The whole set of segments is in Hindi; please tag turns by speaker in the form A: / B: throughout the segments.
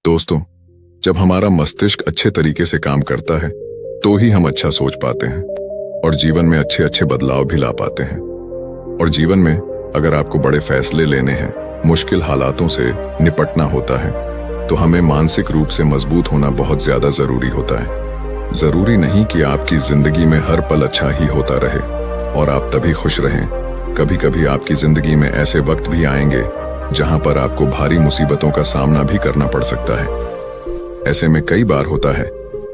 A: दोस्तों, जब हमारा मस्तिष्क अच्छे तरीके से काम करता है तो ही हम अच्छा सोच पाते हैं और जीवन में अच्छे अच्छे बदलाव भी ला पाते हैं। और जीवन में अगर आपको बड़े फैसले लेने हैं, मुश्किल हालातों से निपटना होता है, तो हमें मानसिक रूप से मजबूत होना बहुत ज्यादा जरूरी होता है। जरूरी नहीं कि आपकी जिंदगी में हर पल अच्छा ही होता रहे और आप तभी खुश रहें। कभी कभी आपकी जिंदगी में ऐसे वक्त भी आएंगे जहां पर आपको भारी मुसीबतों का सामना भी करना पड़ सकता है। ऐसे में कई बार होता है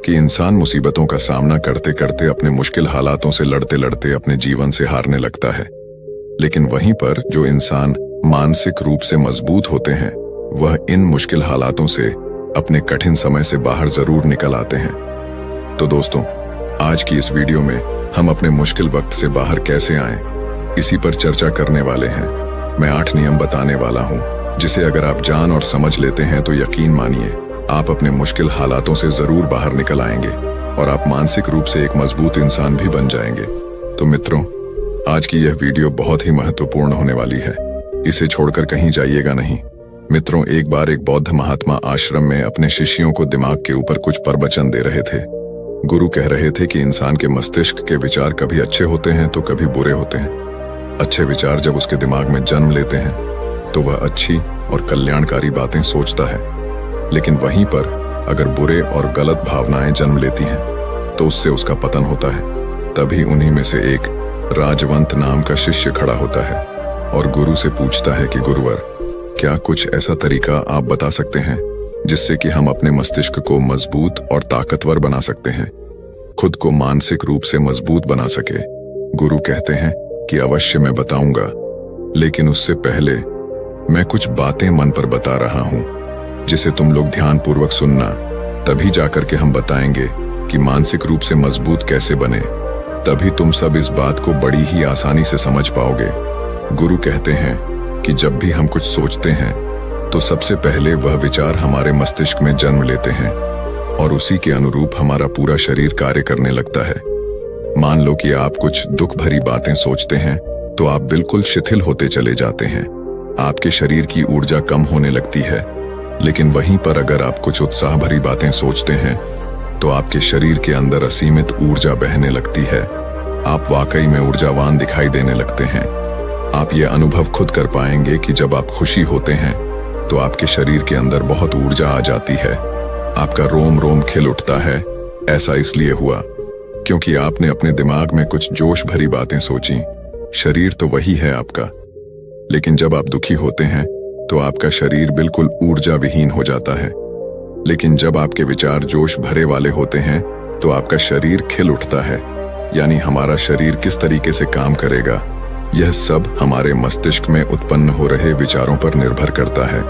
A: कि इंसान मुसीबतों का सामना करते करते अपने मुश्किल हालातों से लड़ते लड़ते अपने जीवन से हारने लगता है। लेकिन वहीं पर जो इंसान मानसिक रूप से मजबूत होते हैं, वह इन मुश्किल हालातों से अपने कठिन समय से बाहर जरूर निकल आते हैं। तो दोस्तों, आज की इस वीडियो में हम अपने मुश्किल वक्त से बाहर कैसे आएं, इसी पर चर्चा करने वाले हैं। मैं 8 नियम बताने वाला हूं, जिसे अगर आप जान और समझ लेते हैं तो यकीन मानिए आप अपने मुश्किल हालातों से जरूर बाहर निकल आएंगे और आप मानसिक रूप से एक मजबूत इंसान भी बन जाएंगे। तो मित्रों, आज की यह वीडियो बहुत ही महत्वपूर्ण होने वाली है, इसे छोड़कर कहीं जाइएगा नहीं। मित्रों, एक बार एक बौद्ध महात्मा आश्रम में अपने शिष्यों को दिमाग के ऊपर कुछ प्रवचन दे रहे थे। गुरु कह रहे थे कि इंसान के मस्तिष्क के विचार कभी अच्छे होते हैं तो कभी बुरे होते हैं। अच्छे विचार जब उसके दिमाग में जन्म लेते हैं तो वह अच्छी और कल्याणकारी बातें सोचता है, लेकिन वहीं पर अगर बुरे और गलत भावनाएं जन्म लेती हैं तो उससे उसका पतन होता है। तभी उन्हीं में से एक राजवंत नाम का शिष्य खड़ा होता है और गुरु से पूछता है कि गुरुवर, क्या कुछ ऐसा तरीका आप बता सकते हैं जिससे कि हम अपने मस्तिष्क को मजबूत और ताकतवर बना सकते हैं, खुद को मानसिक रूप से मजबूत बना सके। गुरु कहते हैं कि अवश्य मैं बताऊंगा, लेकिन उससे पहले मैं कुछ बातें मन पर बता रहा हूं जिसे तुम लोग ध्यानपूर्वक सुनना। तभी जाकर के हम बताएंगे कि मानसिक रूप से मजबूत कैसे बने। तभी तुम सब इस बात को बड़ी ही आसानी से समझ पाओगे। गुरु कहते हैं कि जब भी हम कुछ सोचते हैं तो सबसे पहले वह विचार हमारे मस्तिष्क में जन्म लेते हैं और उसी के अनुरूप हमारा पूरा शरीर कार्य करने लगता है। मान लो कि आप कुछ दुख भरी बातें सोचते हैं तो आप बिल्कुल शिथिल होते चले जाते हैं, आपके शरीर की ऊर्जा कम होने लगती है। लेकिन वहीं पर अगर आप कुछ उत्साह भरी बातें सोचते हैं तो आपके शरीर के अंदर असीमित ऊर्जा बहने लगती है। आप वाकई में ऊर्जावान दिखाई देने लगते हैं। आप ये अनुभव खुद कर पाएंगे कि जब आप खुशी होते हैं तो आपके शरीर के अंदर बहुत ऊर्जा आ जाती है, आपका रोम रोम खिल उठता है। ऐसा इसलिए हुआ क्योंकि आपने अपने दिमाग में कुछ जोश भरी बातें सोची। शरीर तो वही है आपका, लेकिन जब आप दुखी होते हैं तो आपका शरीर बिल्कुल ऊर्जा विहीन हो जाता है। लेकिन जब आपके विचार जोश भरे वाले होते हैं तो आपका शरीर खिल उठता है। यानी हमारा शरीर किस तरीके से काम करेगा, यह सब हमारे मस्तिष्क में उत्पन्न हो रहे विचारों पर निर्भर करता है।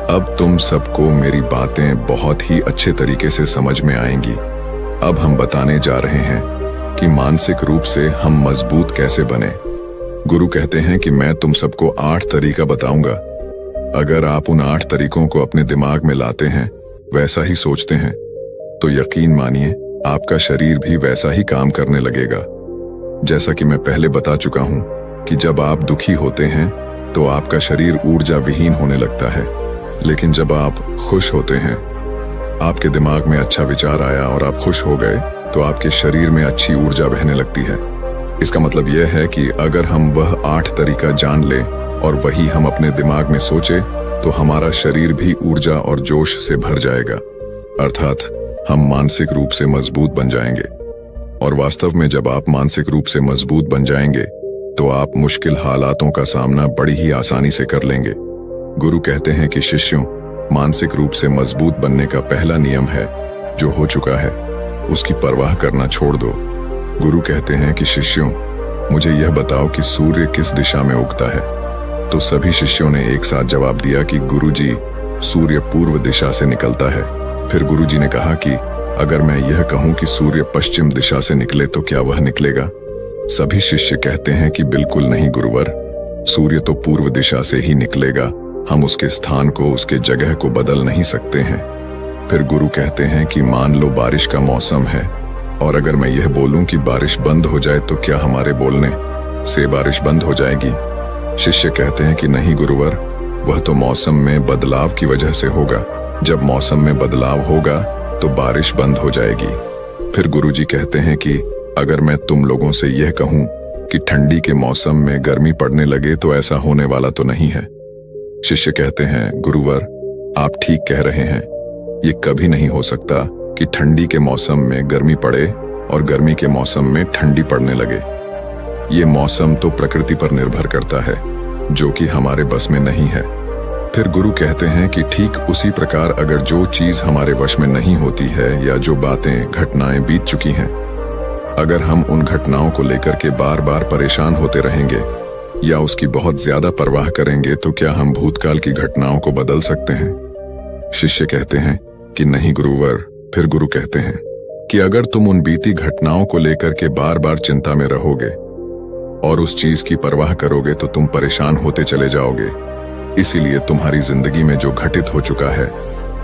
A: अब तुम सबको मेरी बातें बहुत ही अच्छे तरीके से समझ में आएंगी। अब हम बताने जा रहे हैं कि मानसिक रूप से हम मजबूत कैसे बने। गुरु कहते हैं कि मैं तुम सबको 8 तरीका बताऊंगा। अगर आप उन 8 तरीकों को अपने दिमाग में लाते हैं, वैसा ही सोचते हैं, तो यकीन मानिए आपका शरीर भी वैसा ही काम करने लगेगा। जैसा कि मैं पहले बता चुका हूं कि जब आप दुखी होते हैं तो आपका शरीर ऊर्जा विहीन होने लगता है, लेकिन जब आप खुश होते हैं, आपके दिमाग में अच्छा विचार आया और आप खुश हो गए, तो आपके शरीर में अच्छी ऊर्जा बहने लगती है। इसका मतलब यह है कि अगर हम वह 8 तरीका जान लें और वही हम अपने दिमाग में सोचे तो हमारा शरीर भी ऊर्जा और जोश से भर जाएगा, अर्थात हम मानसिक रूप से मजबूत बन जाएंगे। और वास्तव में जब आप मानसिक रूप से मजबूत बन जाएंगे तो आप मुश्किल हालातों का सामना बड़ी ही आसानी से कर लेंगे। गुरु कहते हैं कि शिष्यों, मानसिक रूप से मजबूत बनने का पहला नियम है, जो हो चुका है उसकी परवाह करना छोड़ दो। गुरु कहते हैं कि शिष्यों, मुझे यह बताओ कि सूर्य किस दिशा में उगता है। तो सभी शिष्यों ने एक साथ जवाब दिया कि गुरुजी, सूर्य पूर्व दिशा से निकलता है। फिर गुरुजी ने कहा कि अगर मैं यह कहूं कि सूर्य पश्चिम दिशा से निकले तो क्या वह निकलेगा? सभी शिष्य कहते हैं कि बिल्कुल नहीं गुरुवर, सूर्य तो पूर्व दिशा से ही निकलेगा, हम उसके स्थान को, उसके जगह को बदल नहीं सकते हैं। फिर गुरु कहते हैं कि मान लो बारिश का मौसम है और अगर मैं यह बोलूं कि बारिश बंद हो जाए तो क्या हमारे बोलने से बारिश बंद हो जाएगी? शिष्य कहते हैं कि नहीं गुरुवर, वह तो मौसम में बदलाव की वजह से होगा, जब मौसम में बदलाव होगा तो बारिश बंद हो जाएगी। फिर गुरुजी कहते हैं कि अगर मैं तुम लोगों से यह कहूं कि ठंडी के मौसम में गर्मी पड़ने लगे तो ऐसा होने वाला तो नहीं है। शिष्य कहते हैं, गुरुवर आप ठीक कह रहे हैं, ये कभी नहीं हो सकता कि ठंडी के मौसम में गर्मी पड़े और गर्मी के मौसम में ठंडी पड़ने लगे। ये मौसम तो प्रकृति पर निर्भर करता है, जो कि हमारे बस में नहीं है। फिर गुरु कहते हैं कि ठीक उसी प्रकार अगर जो चीज हमारे वश में नहीं होती है या जो बातें घटनाएं बीत चुकी हैं, अगर हम उन घटनाओं को लेकर के बार बार परेशान होते रहेंगे या उसकी बहुत ज्यादा परवाह करेंगे तो क्या हम भूतकाल की घटनाओं को बदल सकते हैं? शिष्य कहते हैं कि नहीं गुरुवर। फिर गुरु कहते हैं कि अगर तुम उन बीती घटनाओं को लेकर के बार बार चिंता में रहोगे और उस चीज की परवाह करोगे तो तुम परेशान होते चले जाओगे। इसीलिए तुम्हारी जिंदगी में जो घटित हो चुका है,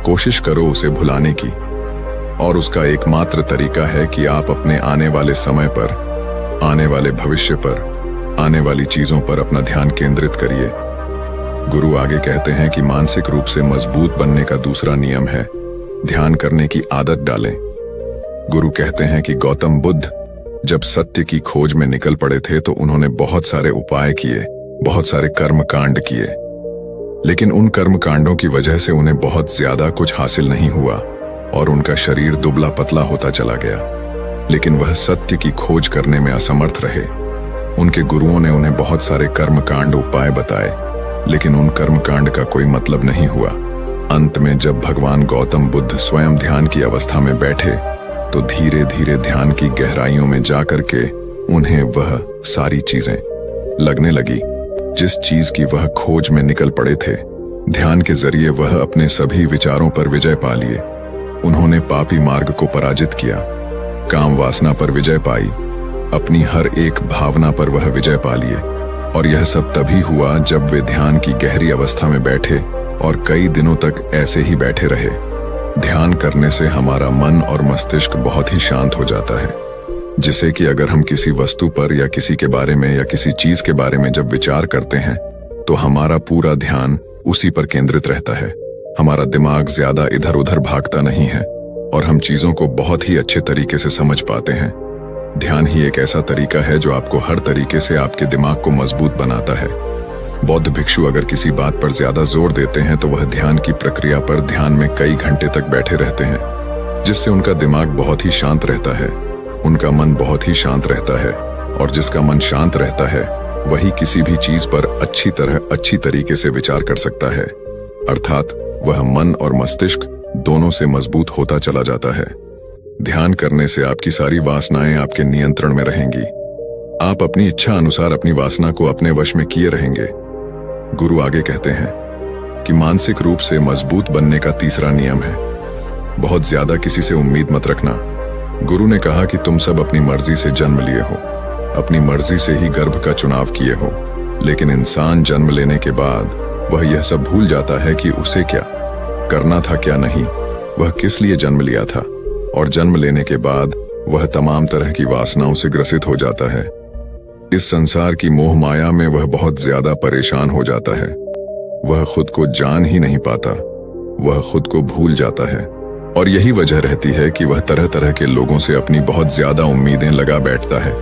A: कोशिश करो उसे भुलाने की, और उसका एकमात्र तरीका है कि आप अपने आने वाले समय पर, आने वाले भविष्य पर, आने वाली चीजों पर अपना ध्यान केंद्रित करिए। गुरु आगे कहते हैं कि मानसिक रूप से मजबूत बनने का दूसरा नियम है ध्यान करने की आदत डालें। गुरु कहते हैं कि गौतम बुद्ध जब सत्य की खोज में निकल पड़े थे तो उन्होंने बहुत सारे उपाय किए, बहुत सारे कर्म कांड किए, लेकिन उन कर्म कांडों की वजह से उन्हें बहुत ज्यादा कुछ हासिल नहीं हुआ और उनका शरीर दुबला पतला होता चला गया। लेकिन वह सत्य की खोज करने में असमर्थ रहे। उनके गुरुओं ने उन्हें बहुत सारे कर्म कांड उपाय बताए, लेकिन उन कर्म कांड का कोई मतलब नहीं हुआ। अंत में जब भगवान गौतम बुद्ध स्वयं ध्यान की अवस्था में बैठे तो धीरे धीरे ध्यान की गहराइयों में जाकर के उन्हें वह सारी चीजें लगने लगी जिस चीज की वह खोज में निकल पड़े थे। ध्यान के जरिए वह अपने सभी विचारों पर विजय पा लिए। उन्होंने पापी मार्ग को पराजित किया, काम वासना पर विजय पाई, अपनी हर एक भावना पर वह विजय पा लिए। और यह सब तभी हुआ जब वे ध्यान की गहरी अवस्था में बैठे और कई दिनों तक ऐसे ही बैठे रहे। ध्यान करने से हमारा मन और मस्तिष्क बहुत ही शांत हो जाता है, जिसे कि अगर हम किसी वस्तु पर या किसी के बारे में या किसी चीज के बारे में जब विचार करते हैं तो हमारा पूरा ध्यान उसी पर केंद्रित रहता है। हमारा दिमाग ज्यादा इधर उधर भागता नहीं है और हम चीजों को बहुत ही अच्छे तरीके से समझ पाते हैं। ध्यान ही एक ऐसा तरीका है जो आपको हर तरीके से आपके दिमाग को मजबूत बनाता है। बौद्ध भिक्षु अगर किसी बात पर ज्यादा जोर देते हैं तो वह ध्यान की प्रक्रिया पर ध्यान में कई घंटे तक बैठे रहते हैं, जिससे उनका दिमाग बहुत ही शांत रहता है, उनका मन बहुत ही शांत रहता है, और जिसका मन शांत रहता है वही किसी भी चीज पर अच्छी तरीके से विचार कर सकता है। अर्थात वह मन और मस्तिष्क दोनों से मजबूत होता चला जाता है। ध्यान करने से आपकी सारी वासनाएं आपके नियंत्रण में रहेंगी। आप अपनी इच्छा अनुसार अपनी वासना को अपने वश में किए रहेंगे। गुरु आगे कहते हैं कि मानसिक रूप से मजबूत बनने का तीसरा नियम है बहुत ज्यादा किसी से उम्मीद मत रखना। गुरु ने कहा कि तुम सब अपनी मर्जी से जन्म लिए हो, अपनी मर्जी से ही गर्भ का चुनाव किए हो, लेकिन इंसान जन्म लेने के बाद वह यह सब भूल जाता है कि उसे क्या करना था क्या नहीं, वह किस लिए जन्म लिया था, और जन्म लेने के बाद वह तमाम तरह की वासनाओं से ग्रसित हो जाता है। इस संसार की मोह माया में वह बहुत ज्यादा परेशान हो जाता है। वह खुद को जान ही नहीं पाता, वह खुद को भूल जाता है, और यही वजह रहती है कि वह तरह तरह के लोगों से अपनी बहुत ज्यादा उम्मीदें लगा बैठता है।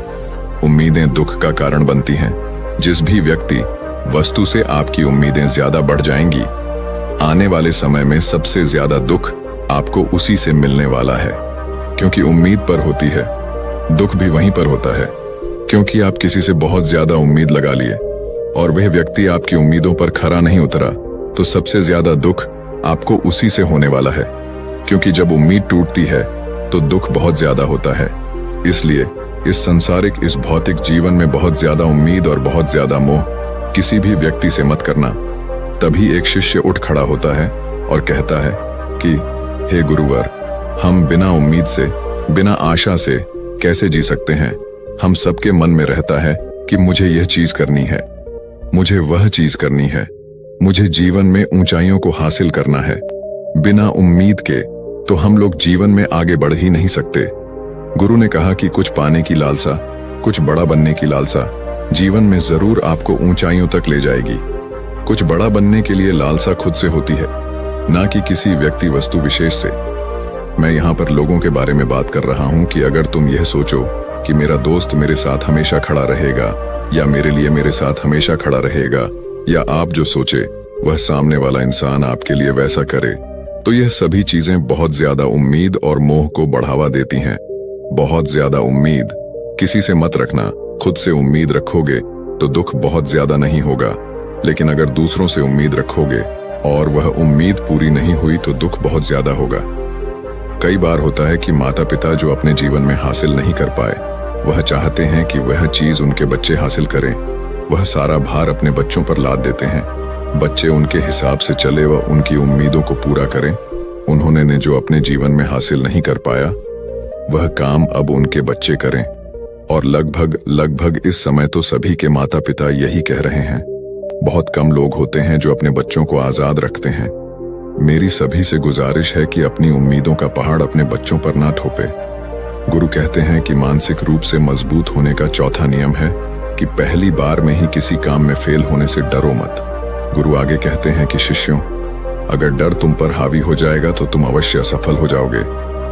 A: उम्मीदें दुख का कारण बनती हैं। जिस भी व्यक्ति वस्तु से आपकी उम्मीदें ज्यादा बढ़ जाएंगी, आने वाले समय में सबसे ज्यादा दुख आपको उसी से मिलने वाला है, क्योंकि उम्मीद पर होती है। दुख भी वहीं पर होता है, क्योंकि आप किसी से बहुत ज्यादा उम्मीद लगा लिए और वह व्यक्ति आपकी उम्मीदों पर खरा नहीं उतरा, तो सबसे ज्यादा दुख आपको उसी से होने वाला है, क्योंकि जब उम्मीद टूटती है तो दुख बहुत ज्यादा होता है। इसलिए इस संसारिक, इस भौतिक जीवन में बहुत ज्यादा उम्मीद और बहुत ज्यादा मोह किसी भी व्यक्ति से मत करना। तभी एक शिष्य उठ खड़ा होता है और कहता है कि हे गुरुवर, हम बिना उम्मीद से, बिना आशा से कैसे जी सकते हैं? हम सबके मन में रहता है कि मुझे यह चीज करनी है, मुझे वह चीज करनी है, मुझे जीवन में ऊंचाइयों को हासिल करना है। बिना उम्मीद के तो हम लोग जीवन में आगे बढ़ ही नहीं सकते। गुरु ने कहा कि कुछ पाने की लालसा, कुछ बड़ा बनने की लालसा जीवन में जरूर आपको ऊंचाइयों तक ले जाएगी। कुछ बड़ा बनने के लिए लालसा खुद से होती है, ना कि किसी व्यक्ति वस्तु विशेष से। मैं यहाँ पर लोगों के बारे में बात कर रहा हूँ कि अगर तुम यह सोचो कि मेरा दोस्त मेरे साथ हमेशा खड़ा रहेगा या मेरे लिए मेरे साथ हमेशा खड़ा रहेगा, या आप जो सोचे वह सामने वाला इंसान आपके लिए वैसा करे, तो यह सभी चीजें बहुत ज्यादा उम्मीद और मोह को बढ़ावा देती हैं। बहुत ज्यादा उम्मीद किसी से मत रखना। खुद से उम्मीद रखोगे तो दुख बहुत ज्यादा नहीं होगा, लेकिन अगर दूसरों से उम्मीद रखोगे और वह उम्मीद पूरी नहीं हुई तो दुख बहुत ज्यादा होगा। कई बार होता है कि माता पिता जो अपने जीवन में हासिल नहीं कर पाए, वह चाहते हैं कि वह चीज उनके बच्चे हासिल करें। वह सारा भार अपने बच्चों पर लाद देते हैं। बच्चे उनके हिसाब से चले व उनकी उम्मीदों को पूरा करें। उन्होंने ने जो अपने जीवन में हासिल नहीं कर पाया, वह काम अब उनके बच्चे करें। और लगभग इस समय तो सभी के माता पिता यही कह रहे हैं। बहुत कम लोग होते हैं जो अपने बच्चों को आजाद रखते हैं। मेरी सभी से गुजारिश है कि अपनी उम्मीदों का पहाड़ अपने बच्चों पर ना थोपे। गुरु कहते हैं कि मानसिक रूप से मजबूत होने का चौथा नियम है कि पहली बार में ही किसी काम में फेल होने से डरो मत। गुरु आगे कहते हैं कि शिष्यों, अगर डर तुम पर हावी हो जाएगा तो तुम अवश्य असफल हो जाओगे।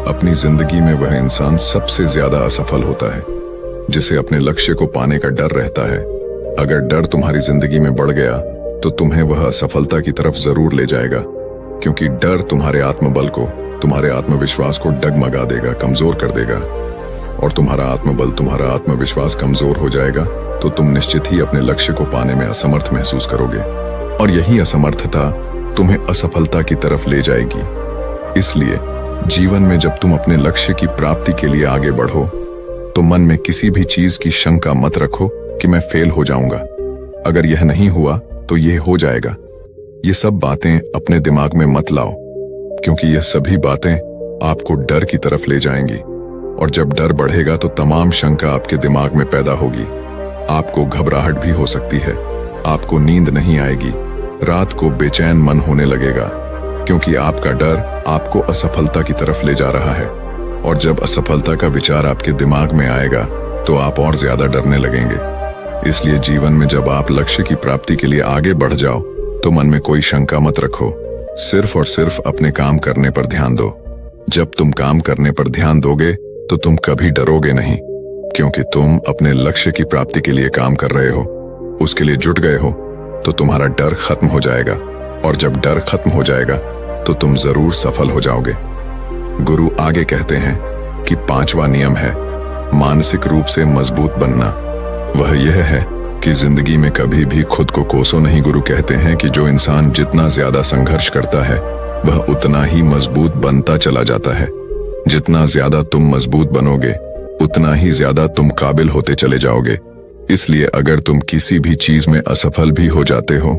A: अपनी जिंदगी में वह इंसान सबसे ज्यादा असफल होता है जिसे अपने लक्ष्य को पाने का डर रहता है। अगर डर तुम्हारी जिंदगी में बढ़ गया तो तुम्हें वह असफलता की तरफ जरूर ले जाएगा, क्योंकि डर तुम्हारे आत्मबल को, तुम्हारे आत्मविश्वास को डगमगा देगा, कमजोर कर देगा। और तुम्हारा आत्मबल, तुम्हारा आत्मविश्वास कमजोर हो जाएगा तो तुम निश्चित ही अपने लक्ष्य को पाने में असमर्थ महसूस करोगे, और यही असमर्थता तुम्हें असफलता की तरफ ले जाएगी। इसलिए जीवन में जब तुम अपने लक्ष्य की प्राप्ति के लिए आगे बढ़ो तो मन में किसी भी चीज की शंका मत रखो कि मैं फेल हो जाऊंगा। अगर यह नहीं हुआ तो यह हो जाएगा। ये सब बातें अपने दिमाग में मत लाओ, क्योंकि यह सभी बातें आपको डर की तरफ ले जाएंगी। और जब डर बढ़ेगा तो तमाम शंका आपके दिमाग में पैदा होगी। आपको घबराहट भी हो सकती है, आपको नींद नहीं आएगी, रात को बेचैन मन होने लगेगा, क्योंकि आपका डर आपको असफलता की तरफ ले जा रहा है। और जब असफलता का विचार आपके दिमाग में आएगा तो आप और ज्यादा डरने लगेंगे। इसलिए जीवन में जब आप लक्ष्य की प्राप्ति के लिए आगे बढ़ जाओ तो मन में कोई शंका मत रखो, सिर्फ और सिर्फ अपने काम करने पर ध्यान दो। जब तुम काम करने पर ध्यान दोगे तो तुम कभी डरोगे नहीं, क्योंकि तुम अपने लक्ष्य की प्राप्ति के लिए काम कर रहे हो, उसके लिए जुट गए हो, तो तुम्हारा डर खत्म हो जाएगा। और जब डर खत्म हो जाएगा तो तुम जरूर सफल हो जाओगे। गुरु आगे कहते हैं कि पांचवा नियम है मानसिक रूप से मजबूत बनना। वह यह है कि जिंदगी में कभी भी खुद को कोसो नहीं। गुरु कहते हैं कि जो इंसान जितना ज्यादा संघर्ष करता है वह उतना ही मजबूत बनता चला जाता है। जितना ज्यादा तुम मजबूत बनोगे उतना ही ज्यादा तुम काबिल होते चले जाओगे। इसलिए अगर तुम किसी भी चीज में असफल भी हो जाते हो,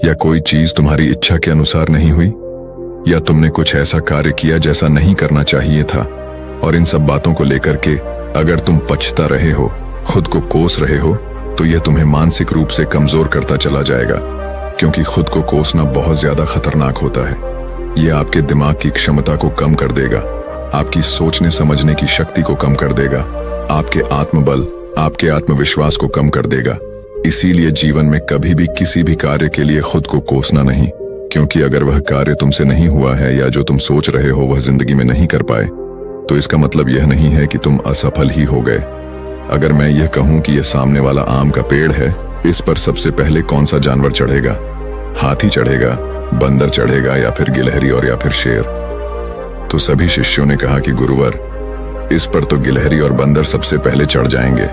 A: या कोई चीज तुम्हारी इच्छा के अनुसार नहीं हुई, या तुमने कुछ ऐसा कार्य किया जैसा नहीं करना चाहिए था, और इन सब बातों को लेकर के अगर तुम पछता रहे हो, खुद को कोस रहे हो, तो यह तुम्हें मानसिक रूप से कमजोर करता चला जाएगा। क्योंकि खुद को कोसना बहुत ज्यादा खतरनाक होता है। यह आपके दिमाग की क्षमता को कम कर देगा, आपकी सोचने समझने की शक्ति को कम कर देगा, आपके आत्मबल, आपके आत्मविश्वास को कम कर देगा। इसीलिए जीवन में कभी भी किसी भी कार्य के लिए खुद को कोसना नहीं, क्योंकि अगर वह कार्य तुमसे नहीं हुआ है या जो तुम सोच रहे हो वह जिंदगी में नहीं कर पाए, तो इसका मतलब यह नहीं है कि तुम असफल ही हो गए। अगर मैं यह कहूं कि यह सामने वाला आम का पेड़ है, इस पर सबसे पहले कौन सा जानवर चढ़ेगा? हाथी चढ़ेगा, बंदर चढ़ेगा, या फिर गिलहरी और या फिर शेर? तो सभी शिष्यों ने कहा कि गुरुवर, इस पर तो गिलहरी और बंदर सबसे पहले चढ़ जाएंगे।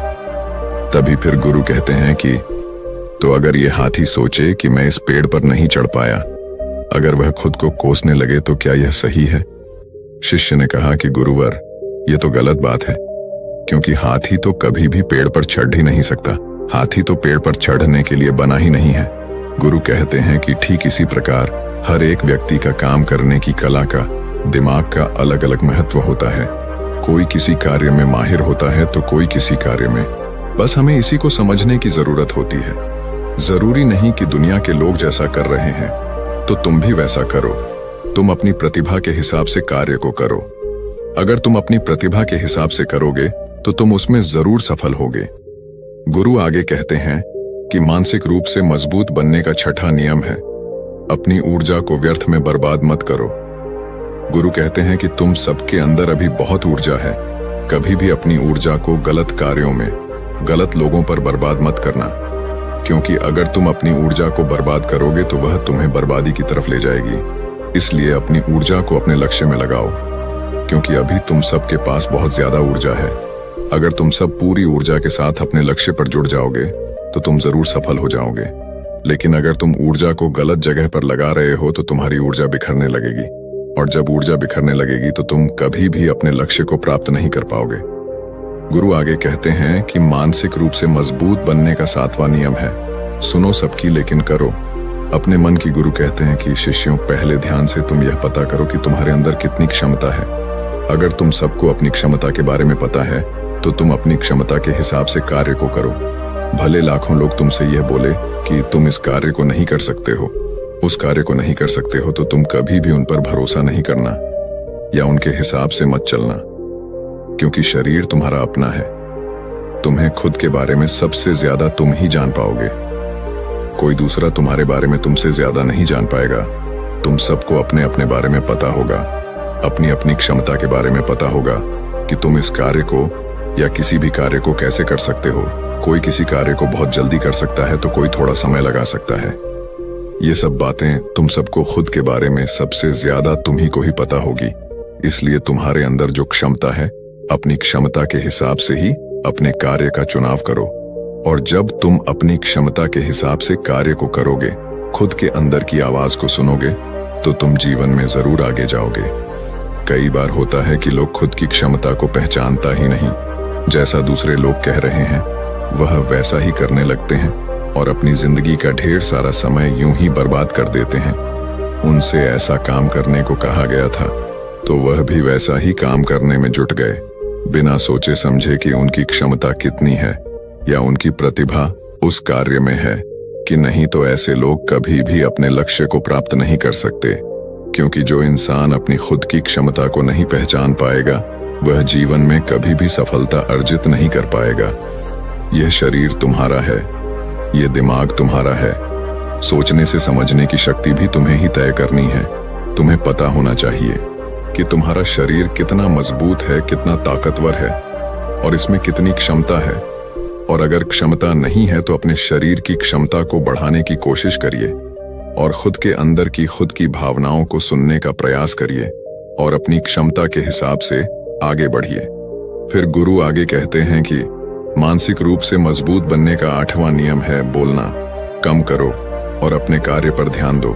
A: तभी फिर गुरु कहते हैं कि तो अगर ये हाथी सोचे कि मैं इस पेड़ पर नहीं चढ़ पाया, अगर वह खुद को कोसने लगे तो क्या यह सही है? शिष्य ने कहा कि गुरुवर, यह तो गलत बात है, क्योंकि हाथी तो कभी भी पेड़ पर चढ़ ही नहीं सकता। हाथी तो पेड़ पर चढ़ने के लिए बना ही नहीं है। गुरु कहते हैं कि ठीक इसी प्रकार हर एक व्यक्ति का काम करने की कला का, दिमाग का अलग अलग महत्व होता है। कोई किसी कार्य में माहिर होता है तो कोई किसी कार्य में। बस हमें इसी को समझने की जरूरत होती है। जरूरी नहीं कि दुनिया के लोग जैसा कर रहे हैं तो तुम भी वैसा करो। तुम अपनी प्रतिभा के हिसाब से कार्य को करो। अगर तुम अपनी प्रतिभा के हिसाब से करोगे तो तुम उसमें जरूर सफल होगे। गुरु आगे कहते हैं कि मानसिक रूप से मजबूत बनने का छठा नियम है अपनी ऊर्जा को व्यर्थ में बर्बाद मत करो। गुरु कहते हैं कि तुम सबके अंदर अभी बहुत ऊर्जा है। कभी भी अपनी ऊर्जा को गलत कार्यों में, गलत लोगों पर बर्बाद मत करना, क्योंकि अगर तुम अपनी ऊर्जा को बर्बाद करोगे तो वह तुम्हें बर्बादी की तरफ ले जाएगी। इसलिए अपनी ऊर्जा को अपने लक्ष्य में लगाओ, क्योंकि अभी तुम सबके पास बहुत ज्यादा ऊर्जा है। अगर तुम सब पूरी ऊर्जा के साथ अपने लक्ष्य पर जुड़ जाओगे तो तुम जरूर सफल हो जाओगे। लेकिन अगर तुम ऊर्जा को गलत जगह पर लगा रहे हो तो तुम्हारी ऊर्जा बिखरने लगेगी, और जब ऊर्जा बिखरने लगेगी तो तुम कभी भी अपने लक्ष्य को प्राप्त नहीं कर पाओगे। गुरु आगे कहते हैं कि मानसिक रूप से मजबूत बनने का 7वां नियम है, सुनो सबकी लेकिन करो अपने मन की। गुरु कहते हैं कि शिष्यों, पहले ध्यान से तुम यह पता करो कि तुम्हारे अंदर कितनी क्षमता है। अगर तुम सबको अपनी क्षमता के बारे में पता है तो तुम अपनी क्षमता के हिसाब से कार्य को करो। भले लाखों लोग तुमसे यह बोले कि तुम इस कार्य को नहीं कर सकते हो, उस कार्य को नहीं कर सकते हो, तो तुम कभी भी उन पर भरोसा नहीं करना या उनके हिसाब से मत चलना, क्योंकि शरीर तुम्हारा अपना है। तुम्हें खुद के बारे में सबसे ज्यादा तुम ही जान पाओगे। कोई दूसरा तुम्हारे बारे में तुमसे ज्यादा नहीं जान पाएगा। तुम सबको अपने अपने बारे में पता होगा, अपनी अपनी क्षमता के बारे में पता होगा कि तुम इस कार्य को या किसी भी कार्य को कैसे कर सकते हो। कोई किसी कार्य को बहुत जल्दी कर सकता है तो कोई थोड़ा समय लगा सकता है। ये सब बातें तुम सबको खुद के बारे में सबसे ज्यादा तुम ही को ही पता होगी। इसलिए तुम्हारे अंदर जो क्षमता है, अपनी क्षमता के हिसाब से ही अपने कार्य का चुनाव करो। और जब तुम अपनी क्षमता के हिसाब से कार्य को करोगे, खुद के अंदर की आवाज को सुनोगे, तो तुम जीवन में जरूर आगे जाओगे। कई बार होता है कि लोग खुद की क्षमता को पहचानता ही नहीं, जैसा दूसरे लोग कह रहे हैं वह वैसा ही करने लगते हैं और अपनी जिंदगी का ढेर सारा समय यूं ही बर्बाद कर देते हैं। उनसे ऐसा काम करने को कहा गया था तो वह भी वैसा ही काम करने में जुट गए, बिना सोचे समझे कि उनकी क्षमता कितनी है या उनकी प्रतिभा उस कार्य में है कि नहीं। तो ऐसे लोग कभी भी अपने लक्ष्य को प्राप्त नहीं कर सकते, क्योंकि जो इंसान अपनी खुद की क्षमता को नहीं पहचान पाएगा वह जीवन में कभी भी सफलता अर्जित नहीं कर पाएगा। यह शरीर तुम्हारा है, यह दिमाग तुम्हारा है, सोचने से समझने की शक्ति भी तुम्हें ही तय करनी है। तुम्हें पता होना चाहिए कि तुम्हारा शरीर कितना मजबूत है, कितना ताकतवर है और इसमें कितनी क्षमता है। और अगर क्षमता नहीं है तो अपने शरीर की क्षमता को बढ़ाने की कोशिश करिए और खुद के अंदर की खुद की भावनाओं को सुनने का प्रयास करिए और अपनी क्षमता के हिसाब से आगे बढ़िए। फिर गुरु आगे कहते हैं कि मानसिक रूप से मजबूत बनने का 8वां नियम है, बोलना कम करो और अपने कार्य पर ध्यान दो।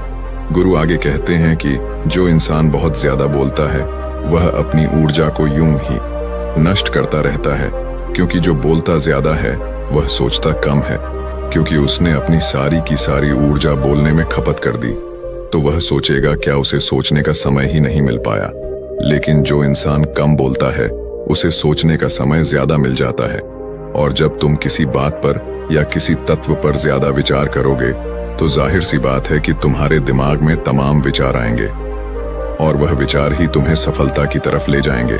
A: गुरु आगे कहते हैं कि जो इंसान बहुत ज्यादा बोलता है वह अपनी ऊर्जा को यूं ही नष्ट करता रहता है, क्योंकि जो बोलता ज्यादा है वह सोचता कम है, क्योंकि उसने अपनी सारी की सारी ऊर्जा बोलने में खपत कर दी तो वह सोचेगा क्या उसे सोचने का समय ही नहीं मिल पाया। लेकिन जो इंसान कम बोलता है उसे सोचने का समय ज्यादा मिल जाता है, और जब तुम किसी बात पर या किसी तत्व पर ज्यादा विचार करोगे तो जाहिर सी बात है कि तुम्हारे दिमाग में तमाम विचार आएंगे और वह विचार ही तुम्हें सफलता की तरफ ले जाएंगे।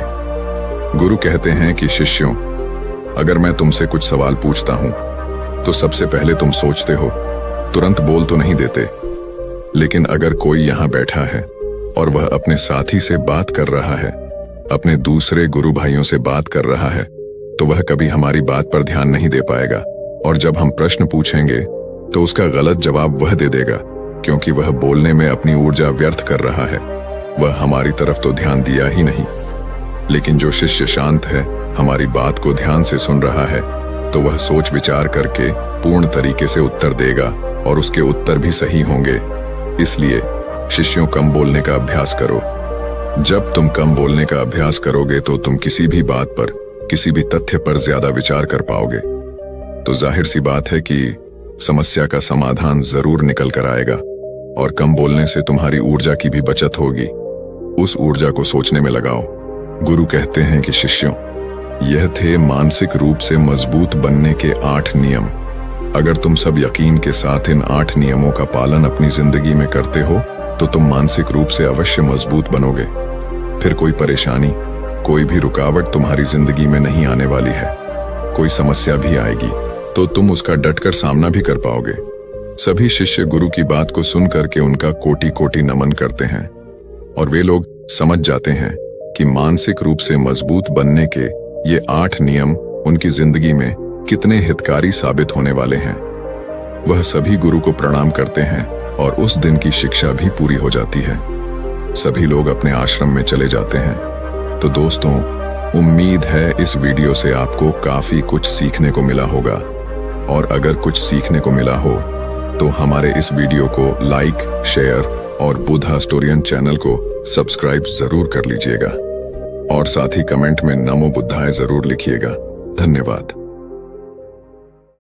A: गुरु कहते हैं कि शिष्यों, अगर मैं तुमसे कुछ सवाल पूछता हूं तो सबसे पहले तुम सोचते हो, तुरंत बोल तो नहीं देते। लेकिन अगर कोई यहां बैठा है और वह अपने साथी से बात कर रहा है, अपने दूसरे गुरु भाइयों से बात कर रहा है, तो वह कभी हमारी बात पर ध्यान नहीं दे पाएगा। और जब हम प्रश्न पूछेंगे तो उसका गलत जवाब वह दे देगा, क्योंकि वह बोलने में अपनी ऊर्जा व्यर्थ कर रहा है। वह हमारी तरफ तो ध्यान दिया ही नहीं। लेकिन जो शिष्य शांत है, हमारी बात को ध्यान से सुन रहा है, तो वह सोच विचार करके पूर्ण तरीके से उत्तर देगा और उसके उत्तर भी सही होंगे। इसलिए शिष्यों, कम बोलने का अभ्यास करो। जब तुम कम बोलने का अभ्यास करोगे तो तुम किसी भी बात पर, किसी भी तथ्य पर ज्यादा विचार कर पाओगे। तो जाहिर सी बात है कि समस्या का समाधान जरूर निकल कर आएगा, और कम बोलने से तुम्हारी ऊर्जा की भी बचत होगी। उस ऊर्जा को सोचने में लगाओ। गुरु कहते हैं कि शिष्यों, यह थे मानसिक रूप से मजबूत बनने के 8 नियम। अगर तुम सब यकीन के साथ इन 8 नियमों का पालन अपनी जिंदगी में करते हो तो तुम मानसिक रूप से अवश्य मजबूत बनोगे। फिर कोई परेशानी, कोई भी रुकावट तुम्हारी जिंदगी में नहीं आने वाली है। कोई समस्या भी आएगी तो तुम उसका डटकर सामना भी कर पाओगे। सभी शिष्य गुरु की बात को सुन करके उनका कोटि कोटि नमन करते हैं और वे लोग समझ जाते हैं कि मानसिक रूप से मजबूत बनने के ये 8 नियम उनकी जिंदगी में कितने हितकारी साबित होने वाले हैं। वह सभी गुरु को प्रणाम करते हैं और उस दिन की शिक्षा भी पूरी हो जाती है। सभी लोग अपने आश्रम में चले जाते हैं। तो दोस्तों, उम्मीद है इस वीडियो से आपको काफी कुछ सीखने को मिला होगा, और अगर कुछ सीखने को मिला हो तो हमारे इस वीडियो को लाइक, शेयर और बुद्धा स्टोरियन चैनल को सब्सक्राइब जरूर कर लीजिएगा और साथ ही कमेंट में नमो बुद्धाय जरूर लिखिएगा। धन्यवाद।